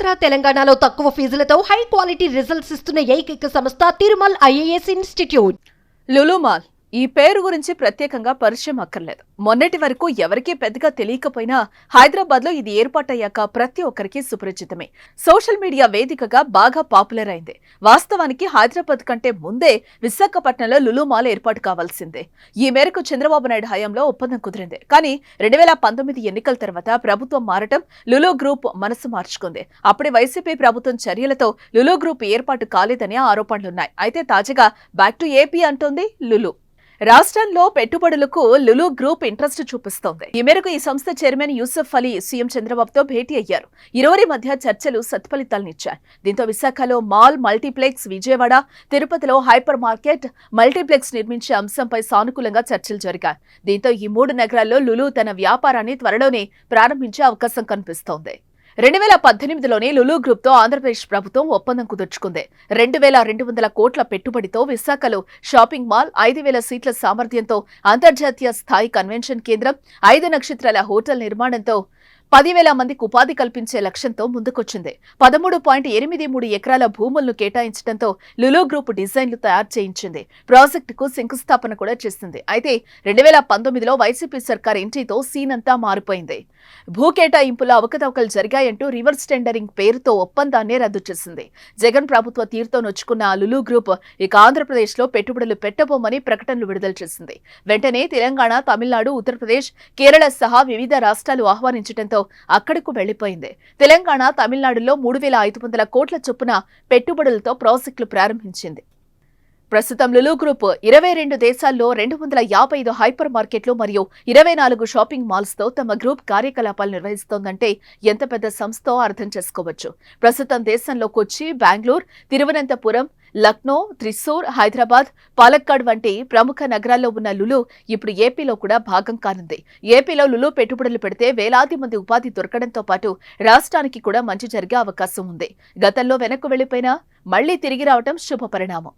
ఆంధ్ర తెలంగాణలో తక్కువ ఫీజులతో high quality results ఇస్తున్న ఏకైక సంస్థ Tirumal IAS institute. Lulu mall ఈ పేరు గురించి ప్రత్యేకంగా పరిచయం అక్కర్లేదు. మొన్నటి వరకు ఎవరికీ పెద్దగా తెలియకపోయినా హైదరాబాద్ లో ఇది ఏర్పాటయ్యాక ప్రతి ఒక్కరికి సుపరిచితమే. సోషల్ మీడియా వేదికగా బాగా పాపులర్ అయింది. వాస్తవానికి హైదరాబాద్ కంటే ముందే విశాఖపట్నంలో లులు మాల్ ఏర్పాటు కావాల్సిందే. ఈ మేరకు చంద్రబాబు నాయుడు హయాంలో ఒప్పందం కుదిరింది. కానీ 2019 ఎన్నికల తర్వాత ప్రభుత్వం మారటం లులు గ్రూప్ మనసు మార్చుకుంది. అప్పుడే వైసీపీ ప్రభుత్వం చర్యలతో లులు గ్రూప్ ఏర్పాటు కాలేదని ఆరోపణలున్నాయి. అయితే తాజాగా బ్యాక్ టు ఏపీ అంటోంది లులు. రాష్ట్రంలో పెట్టుబడులకు లులు గ్రూప్ ఇంట్రెస్ట్ చూపిస్తోంది. ఈ మేరకు ఈ సంస్థ చైర్మన్ యూసుఫ్ అలీ సీఎం చంద్రబాబుతో భేటీ అయ్యారు. ఇరువురి మధ్య చర్చలు సత్ఫలితాలనిచ్చాయి. దీంతో విశాఖలో మాల్, మల్టీప్లెక్స్, విజయవాడ, తిరుపతిలో హైపర్ మార్కెట్, మల్టీప్లెక్స్ నిర్మించే అంశంపై సానుకూలంగా చర్చలు జరిగాయి. దీంతో ఈ 3 నగరాల్లో లులు తన వ్యాపారాన్ని త్వరలోనే ప్రారంభించే అవకాశం కనిపిస్తోంది. 2018లోనే లులు గ్రూప్ తో ఆంధ్రప్రదేశ్ ప్రభుత్వం ఒప్పందం కుదుర్చుకుంది. 2200 కోట్ల పెట్టుబడితో విశాఖలో షాపింగ్ మాల్, 5000 సీట్ల సామర్థ్యంతో అంతర్జాతీయ స్థాయి కన్వెన్షన్ కేంద్రం, 5 నక్షత్రాల హోటల్ నిర్మాణంతో 10,000 మందికి ఉపాధి కల్పించే లక్ష్యంతో ముందుకొచ్చింది. 13.83 ఎకరాల భూములను కేటాయించడంతో లులు గ్రూప్ డిజైన్లు తయారు చేయించింది. ప్రాజెక్టుకు శంకుస్థాపన కూడా చేసింది. అయితే 2019లో వైసీపీ సర్కార్ ఎంట్రీతో సీన్ అంతా మారిపోయింది. భూ కేటాయింపులో అవకతవకలు జరిగాయంటూ రివర్స్ టెండరింగ్ పేరుతో ఒప్పందాన్ని రద్దు చేసింది. జగన్ ప్రభుత్వ తీరుతో నొచ్చుకున్న లులు గ్రూప్ ఇక ఆంధ్రప్రదేశ్ లో పెట్టుబడులు పెట్టబోమని ప్రకటనలు విడుదల చేసింది. వెంటనే తెలంగాణ, తమిళనాడు, ఉత్తరప్రదేశ్, కేరళ సహా వివిధ రాష్ట్రాలు ఆహ్వానించడంతో అక్కడకు వెళ్లిపోయింది. తెలంగాణ, తమిళనాడులో 3,500 కోట్ల చొప్పున పెట్టుబడులతో ప్రాజెక్టులు ప్రారంభించింది. ప్రస్తుతం లులు గ్రూప్ 22 దేశాల్లో 255 హైపర్ మార్కెట్లు మరియు 24 షాపింగ్ మాల్స్ తో తమ గ్రూప్ కార్యకలాపాలు నిర్వహిస్తోందంటే ఎంత పెద్ద సంస్థో అర్థం చేసుకోవచ్చు. ప్రస్తుతం దేశంలో కొచ్చి, బెంగళూరు, తిరువనంతపురం, లక్నో, త్రిశూర్, హైదరాబాద్, పాలక్కాడ్ వంటి ప్రముఖ నగరాల్లో ఉన్న లులు ఇప్పుడు ఏపీలో కూడా భాగం కానుంది. ఏపీలో లులు పెట్టుబడులు పెడితే వేలాది మంది ఉపాధి దొరకడంతో పాటు రాష్ట్రానికి కూడా మంచి జరిగే అవకాశం ఉంది. గతంలో వెనక్కు వెళ్లిపోయినా మళ్లీ తిరిగి రావడం శుభ పరిణామం.